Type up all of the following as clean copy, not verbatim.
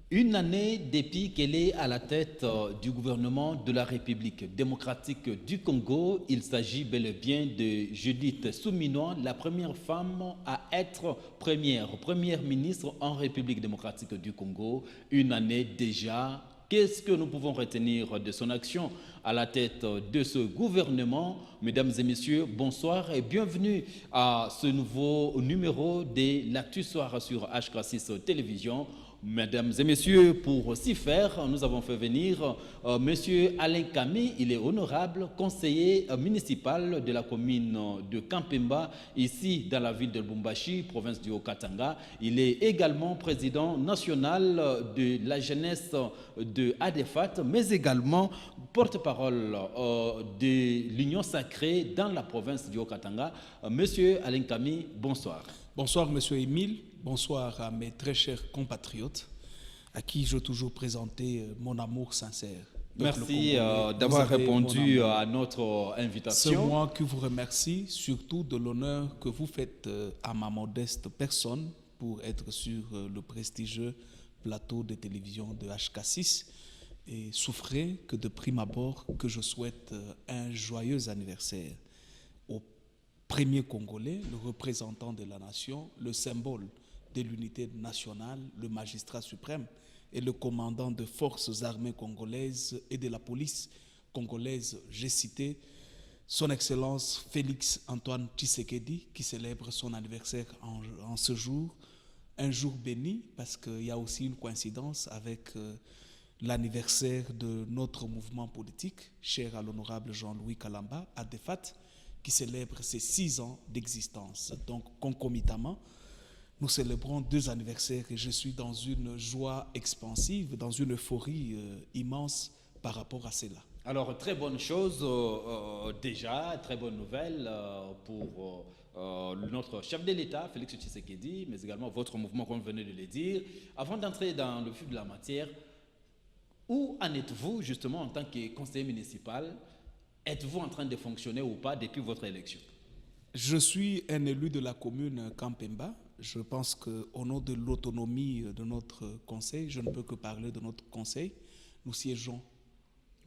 Une année depuis qu'elle est à la tête du gouvernement de la République démocratique du Congo, il s'agit bel et bien de Judith Souminois, la première femme à être première ministre en République démocratique du Congo. Une année déjà. Qu'est-ce que nous pouvons retenir de son action à la tête de ce gouvernement? Mesdames et messieurs, bonsoir et bienvenue à ce nouveau numéro de l'Actu Soir sur HK6 Télévision. Mesdames et messieurs, pour s'y faire, nous avons fait venir Monsieur Alain Kami. Il est honorable conseiller municipal de la commune de Kampemba, ici dans la ville de Lubumbashi, province du Haut-Katanga. Il est également président national de la jeunesse de ADEFAT, mais également porte-parole de l'Union sacrée dans la province du Haut-Katanga. Monsieur Alain Kami, bonsoir. Bonsoir, monsieur Émile. Bonsoir à mes très chers compatriotes à qui je veux toujours présenter mon amour sincère. Merci d'avoir répondu à notre invitation. C'est moi qui vous remercie, surtout de l'honneur que vous faites à ma modeste personne pour être sur le prestigieux plateau de télévision de HK6. Et souffrez que de prime abord que je souhaite un joyeux anniversaire au premier Congolais, le représentant de la nation, le symbole de l'unité nationale, le magistrat suprême et le commandant de forces armées congolaises et de la police congolaise. J'ai cité son Excellence Félix Antoine Tshisekedi qui célèbre son anniversaire en ce jour, un jour béni parce qu'il y a aussi une coïncidence avec l'anniversaire de notre mouvement politique, cher à l'honorable Jean-Louis Kalamba, ADEFAT, qui célèbre ses 6 ans d'existence. Donc, concomitamment, nous célébrons 2 anniversaires et je suis dans une joie expansive, dans une euphorie immense par rapport à cela. Alors, très bonne chose déjà, très bonne nouvelle pour notre chef de l'État, Félix Tshisekedi, mais également votre mouvement, comme vous venez de le dire. Avant d'entrer dans le vif de la matière, où en êtes-vous justement en tant que conseiller municipal? Êtes-vous en train de fonctionner ou pas depuis votre élection? Je suis un élu de la commune Kampemba. Je pense qu'au nom de l'autonomie de notre conseil, je ne peux que parler de notre conseil. Nous siégeons.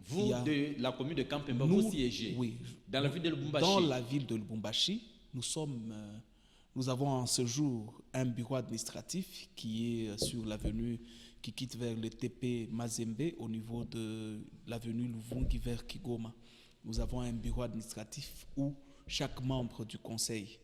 Vous, de la commune de Kampemba, vous siégez oui, dans la ville de Lubumbashi? Dans la ville de Lubumbashi, nous avons en ce jour un bureau administratif qui est sur l'avenue qui quitte vers le TP Mazembe au niveau de l'avenue Luvungi vers Kigoma. Nous avons un bureau administratif où chaque membre du conseil,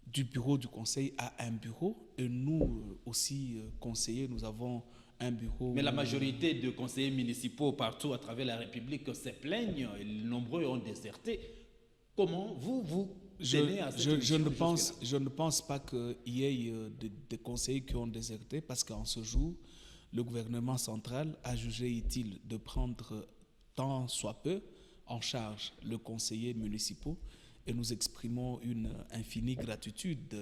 du bureau du conseil a un bureau et nous aussi conseillers, nous avons un bureau. Mais la majorité de conseillers municipaux partout à travers la République se plaignent et nombreux ont déserté. Comment vous tenez à cette je ne pense pas qu'il y ait des conseillers qui ont déserté parce qu'en ce jour, le gouvernement central a jugé utile de prendre tant soit peu en charge le conseiller municipal et nous exprimons une infinie gratitude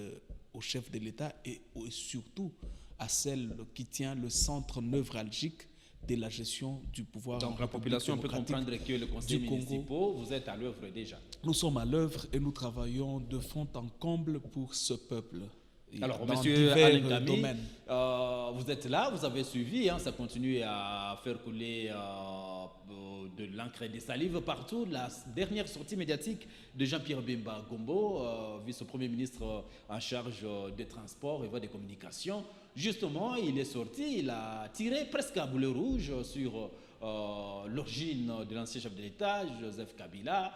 au chef de l'État et surtout à celle qui tient le centre névralgique de la gestion du pouvoir. Donc la population peut comprendre que le conseil municipal, vous êtes à l'œuvre déjà. Nous sommes à l'œuvre et nous travaillons de fond en comble pour ce peuple. Alors, monsieur Alain Kami, vous êtes là, vous avez suivi, ça continue à faire couler de l'encre et des salives partout. La dernière sortie médiatique de Jean-Pierre Bemba Gombo, vice-premier ministre en charge des transports et des communications, justement, il est sorti, il a tiré presque à boulet rouge sur l'origine de l'ancien chef de l'État, Joseph Kabila,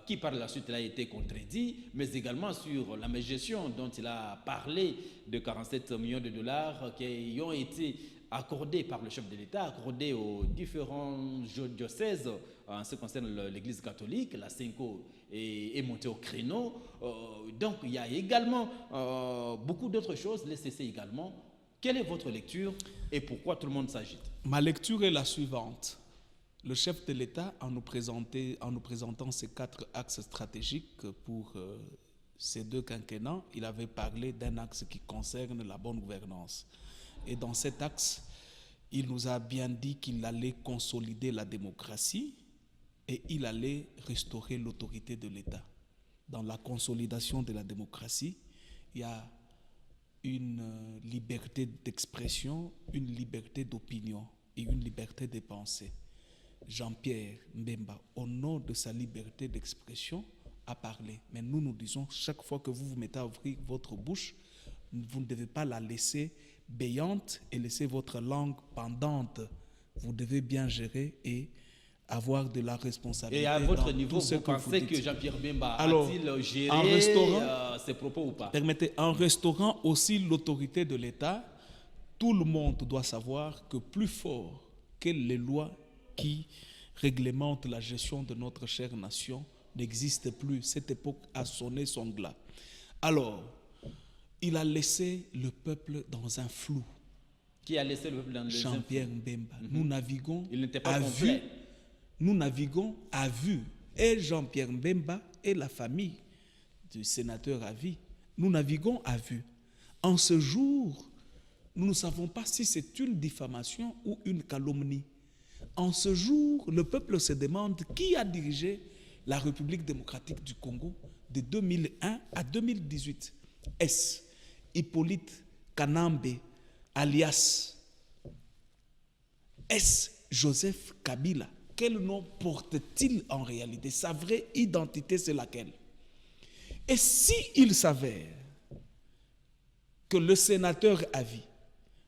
qui par la suite a été contredit, mais également sur la mégestion dont il a parlé de 47 millions de dollars qui ont été accordés par le chef de l'État, accordés aux différents diocèses en ce qui concerne l'Église catholique. La Cinco est montée au créneau. Donc il y a également beaucoup d'autres choses, les CC également. Quelle est votre lecture et pourquoi tout le monde s'agite? Ma lecture est la suivante. Le chef de l'État, en nous présentant ces 4 axes stratégiques pour ces 2 quinquennats, il avait parlé d'un axe qui concerne la bonne gouvernance. Et dans cet axe, il nous a bien dit qu'il allait consolider la démocratie et il allait restaurer l'autorité de l'État. Dans la consolidation de la démocratie, il y a une liberté d'expression, une liberté d'opinion et une liberté de pensée. Jean-Pierre Mbemba, au nom de sa liberté d'expression, a parlé. Mais nous disons, chaque fois que vous vous mettez à ouvrir votre bouche, vous ne devez pas la laisser béante et laisser votre langue pendante. Vous devez bien gérer et avoir de la responsabilité. Et à votre niveau, vous pensez que Jean-Pierre Mbemba a-t-il géré ses propos ou pas? Permettez, en restaurant aussi l'autorité de l'État, tout le monde doit savoir que plus fort que les lois qui réglementent la gestion de notre chère nation n'existe plus. Cette époque a sonné son glas. Alors, il a laissé le peuple dans un flou. Qui a laissé le peuple dans le flou? Jean-Pierre Mbemba. Nous naviguons il n'était pas à complet. vue. Nous naviguons à vue. Et Jean-Pierre Mbemba et la famille du sénateur à vie, nous naviguons à vue. En ce jour, nous ne savons pas si c'est une diffamation ou une calomnie. En ce jour, le peuple se demande qui a dirigé la République démocratique du Congo de 2001 à 2018. Est-ce Hippolyte Kanambe, alias est-ce Joseph Kabila? Quel nom porte-t-il en réalité? Sa vraie identité, c'est laquelle? Et si il s'avère que le sénateur à vie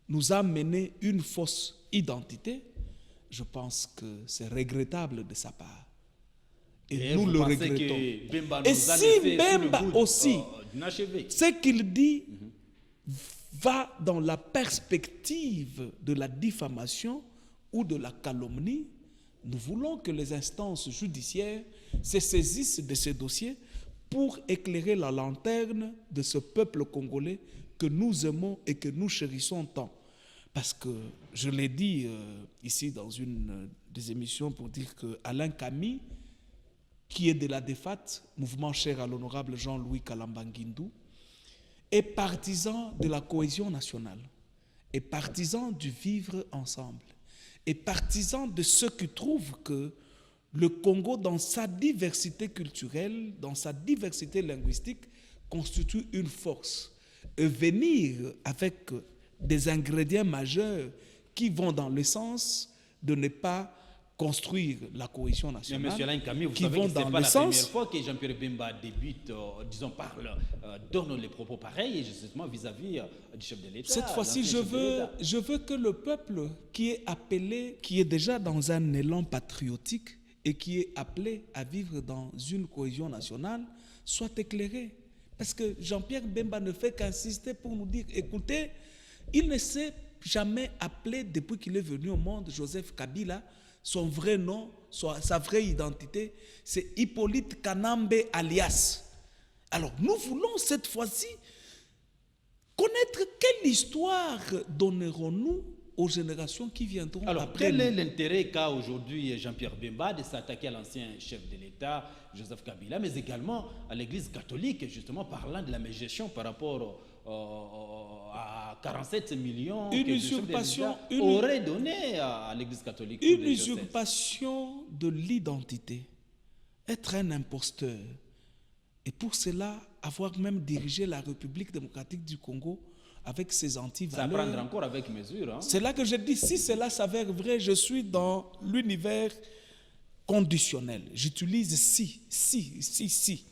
nous a mené une fausse identité, je pense que c'est regrettable de sa part. Et nous le regrettons. Et si Mbemba aussi, ce qu'il dit va dans la perspective de la diffamation ou de la calomnie, nous voulons que les instances judiciaires se saisissent de ces dossiers pour éclairer la lanterne de ce peuple congolais que nous aimons et que nous chérissons tant. Parce que, je l'ai dit ici dans une des émissions pour dire que Alain Camille, qui est de la DEFAT, mouvement cher à l'honorable Jean-Louis Kalambanguindou, est partisan de la cohésion nationale, est partisan du vivre ensemble, est partisan de ceux qui trouvent que le Congo, dans sa diversité culturelle, dans sa diversité linguistique, constitue une force. Et venir avec des ingrédients majeurs qui vont dans le sens de ne pas construire la cohésion nationale. Mais M. Alain Camille, vous savez que ce n'est pas la première fois que Jean-Pierre Mbemba débute, donne les propos pareils, justement vis-à-vis du chef de l'État. Cette fois-ci, je veux que le peuple qui est appelé, qui est déjà dans un élan patriotique et qui est appelé à vivre dans une cohésion nationale, soit éclairé. Parce que Jean-Pierre Mbemba ne fait qu'insister pour nous dire, écoutez, il ne s'est jamais appelé, depuis qu'il est venu au monde, Joseph Kabila. Son vrai nom, sa vraie identité, c'est Hippolyte Kanambe alias. Alors, nous voulons cette fois-ci connaître quelle histoire donnerons-nous aux générations qui viendront après nous. Alors, quel est l'intérêt qu'a aujourd'hui Jean-Pierre Mbemba de s'attaquer à l'ancien chef de l'État, Joseph Kabila, mais également à l'Église catholique, justement parlant de la mégestion par rapport à 47 millions une que usurpation aurait donné à l'Église catholique. Une usurpation de l'identité, être un imposteur. Et pour cela, avoir même dirigé la République démocratique du Congo avec ses antivaleurs. Ça prendre encore avec mesure. Hein? C'est là que je dis, si cela s'avère vrai, je suis dans l'univers conditionnel. J'utilise si.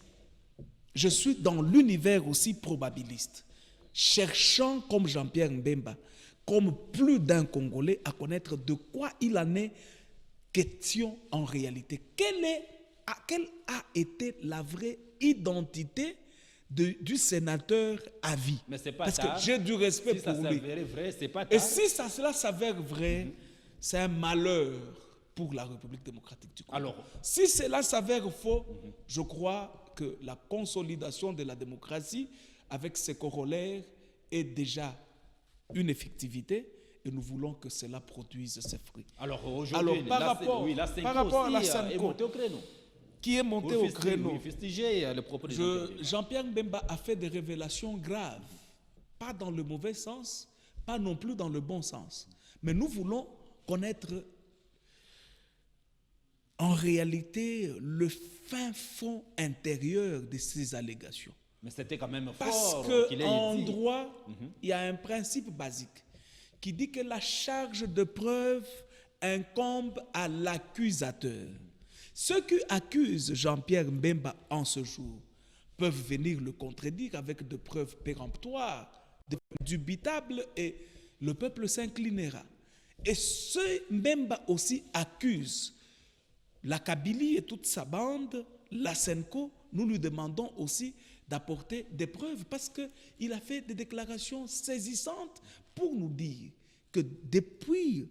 Je suis dans l'univers aussi probabiliste, cherchant comme Jean-Pierre Mbemba, comme plus d'un Congolais, à connaître de quoi il en est question en réalité. Quelle a été la vraie identité du sénateur à vie? Mais c'est pas parce tard. Que j'ai du respect si pour lui. Vrai, c'est pas tard. Et si cela s'avère vrai, c'est un malheur pour la République démocratique du Congo. Alors, si cela s'avère faux, je crois que la consolidation de la démocratie avec ses corollaires est déjà une effectivité et nous voulons que cela produise ses fruits. Alors aujourd'hui, par rapport à la Senko, qui est monté au créneau, Jean-Pierre Mbemba a fait des révélations graves, pas dans le mauvais sens, pas non plus dans le bon sens. Mais nous voulons connaître en réalité le fin fond intérieur de ces allégations. Mais c'était quand même Parce fort qu'il ait qu'en dit. droit, il y a un principe basique qui dit que la charge de preuve incombe à l'accusateur. Ceux qui accusent Jean-Pierre Mbemba en ce jour peuvent venir le contredire avec de preuves péremptoires, dubitables, et le peuple s'inclinera. Et ce Mbemba aussi accuse la Kabylie et toute sa bande, la Senko. Nous lui demandons aussi d'apporter des preuves parce qu'il a fait des déclarations saisissantes pour nous dire que depuis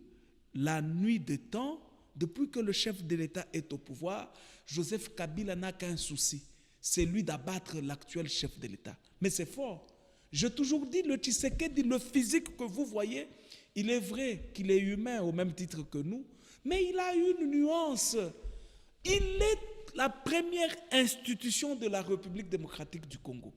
la nuit des temps, depuis que le chef de l'État est au pouvoir, Joseph Kabila n'a qu'un souci, c'est lui d'abattre l'actuel chef de l'État. Mais c'est fort. J'ai toujours dit, le Tshisekedi, le physique que vous voyez, il est vrai qu'il est humain au même titre que nous, mais il a une nuance. Il est la première institution de la République démocratique du Congo.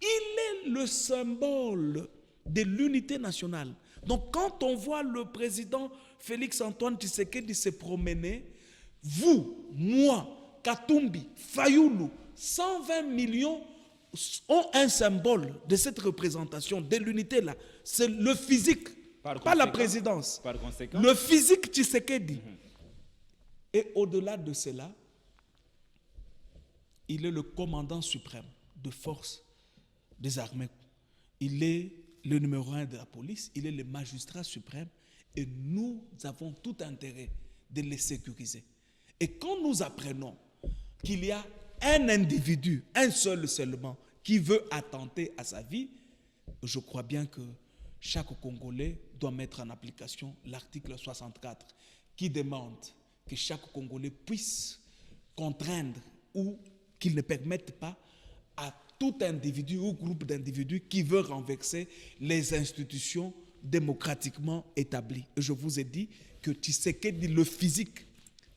Il est le symbole de l'unité nationale. Donc quand on voit le président Félix-Antoine Tshisekedi se promener, vous, moi, Katumbi, Fayoulou, 120 millions ont un symbole de cette représentation, de l'unité-là. C'est le physique, pas la présidence. Par conséquent, le physique Tshisekedi. Et au-delà de cela, il est le commandant suprême de force des armées. Il est le numéro 1 de la police, il est le magistrat suprême et nous avons tout intérêt de les sécuriser. Et quand nous apprenons qu'il y a un individu, un seul seulement, qui veut attenter à sa vie, je crois bien que chaque Congolais doit mettre en application l'article 64 qui demande que chaque Congolais puisse contraindre ou qu'il ne permette pas à tout individu ou groupe d'individus qui veut renverser les institutions démocratiquement établies. Et je vous ai dit que Tshisekedi, le physique,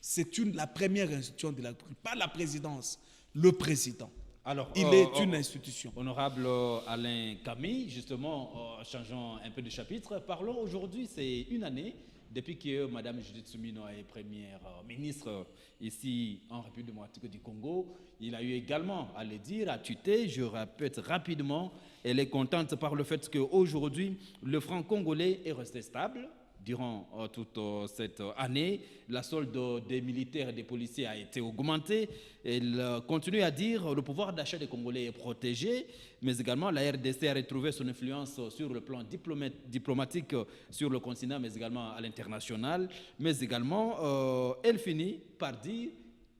c'est la première institution de la République, pas la présidence, le président. alors, Il est une institution. Honorable Alain Camille, justement, changeons un peu de chapitre. Parlons aujourd'hui, c'est une année depuis que Mme Judith Suminwa est première ministre ici en République démocratique du Congo. Il a eu également à le dire, à tuter, je répète rapidement, elle est contente par le fait qu'aujourd'hui, le franc congolais est resté stable. Durant toute cette année, la solde des militaires et des policiers a été augmentée. Elle continue à dire que le pouvoir d'achat des Congolais est protégé, mais également la RDC a retrouvé son influence sur le plan diplomatique sur le continent, mais également à l'international. Mais également, elle finit par dire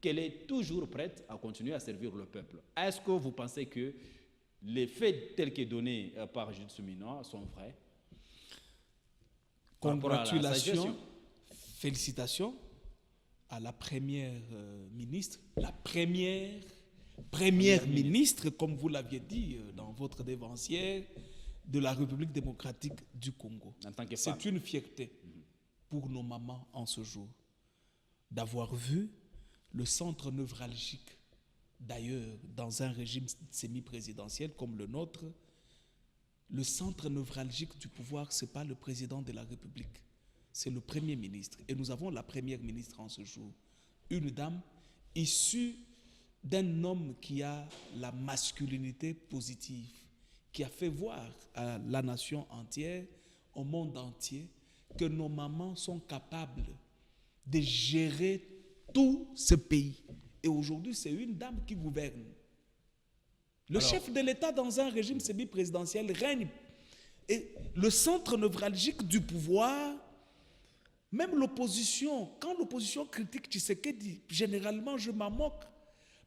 qu'elle est toujours prête à continuer à servir le peuple. Est-ce que vous pensez que les faits tels que donnés par Judith Suminwa sont vrais? Congratulations, félicitations à la première ministre, la première ministre, comme vous l'aviez dit dans votre dévancière, de la République démocratique du Congo. C'est une fierté pour nos mamans en ce jour d'avoir vu le centre névralgique, d'ailleurs dans un régime semi-présidentiel comme le nôtre. Le centre névralgique du pouvoir, ce n'est pas le président de la République, c'est le Premier ministre. Et nous avons la première ministre en ce jour, une dame issue d'un homme qui a la masculinité positive, qui a fait voir à la nation entière, au monde entier, que nos mamans sont capables de gérer tout ce pays. Et aujourd'hui, c'est une dame qui gouverne. Le chef de l'État dans un régime semi-présidentiel règne. Et le centre névralgique du pouvoir, même l'opposition, quand l'opposition critique Tshisekedi, généralement je m'en moque.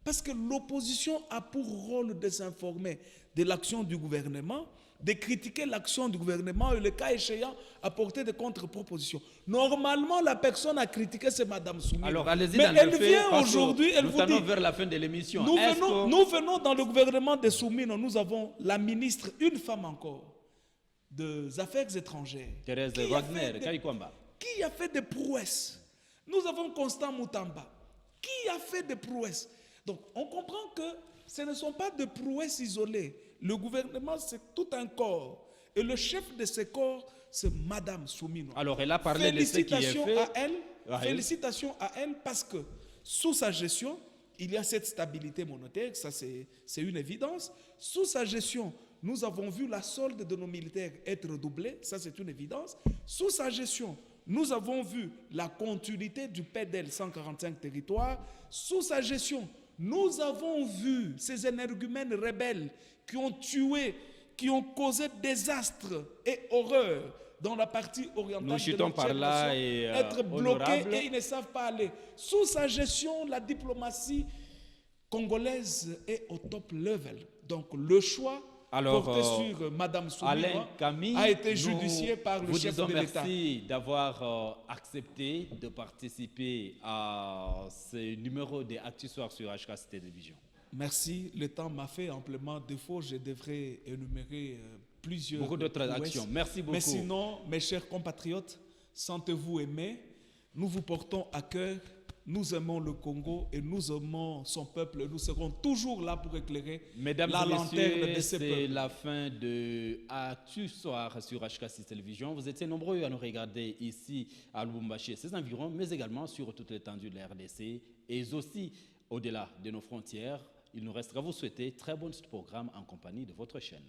Parce que l'opposition a pour rôle de s'informer de l'action du gouvernement, de critiquer l'action du gouvernement et le cas échéant apporter des contre-propositions. Normalement, la personne à critiquer, c'est Mme Soumina. Alors, allez-y. Mais elle vient aujourd'hui, elle vous dit... vers la fin de l'émission. Nous venons dans le gouvernement de Soumina, nous avons la ministre, une femme encore, des Affaires étrangères. Thérèse Wagner, qui a fait des prouesses. Nous avons Constant Moutamba, qui a fait des prouesses. Donc, on comprend que ce ne sont pas des prouesses isolées. Le gouvernement, c'est tout un corps. Et le chef de ce corps, c'est Mme Soumina. Alors, elle a parlé de ce qui est fait. Félicitations à elle parce que, sous sa gestion, il y a cette stabilité monétaire, ça c'est une évidence. Sous sa gestion, nous avons vu la solde de nos militaires être doublée, ça c'est une évidence. Sous sa gestion, nous avons vu la continuité du PEDEL 145 territoires. Sous sa gestion, nous avons vu ces énergumènes rebelles qui ont tué, qui ont causé désastre et horreur dans la partie orientale de notre nation, être bloqués et ils ne savent pas aller. Sous sa gestion, la diplomatie congolaise est au top level. Donc le choix porté sur Madame Souminois a été judicié par le chef de l'État. Merci d'avoir accepté de participer à ce numéro de Actu Soir sur HKC Télévision. Merci. Le temps m'a fait amplement défaut. Je devrais énumérer beaucoup d'autres actions. Merci beaucoup. Mais sinon, mes chers compatriotes, sentez-vous aimés. Nous vous portons à cœur. Nous aimons le Congo et nous aimons son peuple. Nous serons toujours là pour éclairer Mesdames la et lanterne de messieurs, ce peuple. c'est la fin de Actu Soir sur HK6 Télévision. Vous étiez nombreux à nous regarder ici à Lubumbashi et ses environs, mais également sur toute l'étendue de la RDC et aussi au-delà de nos frontières. Il nous restera à vous souhaiter très bon programme en compagnie de votre chaîne.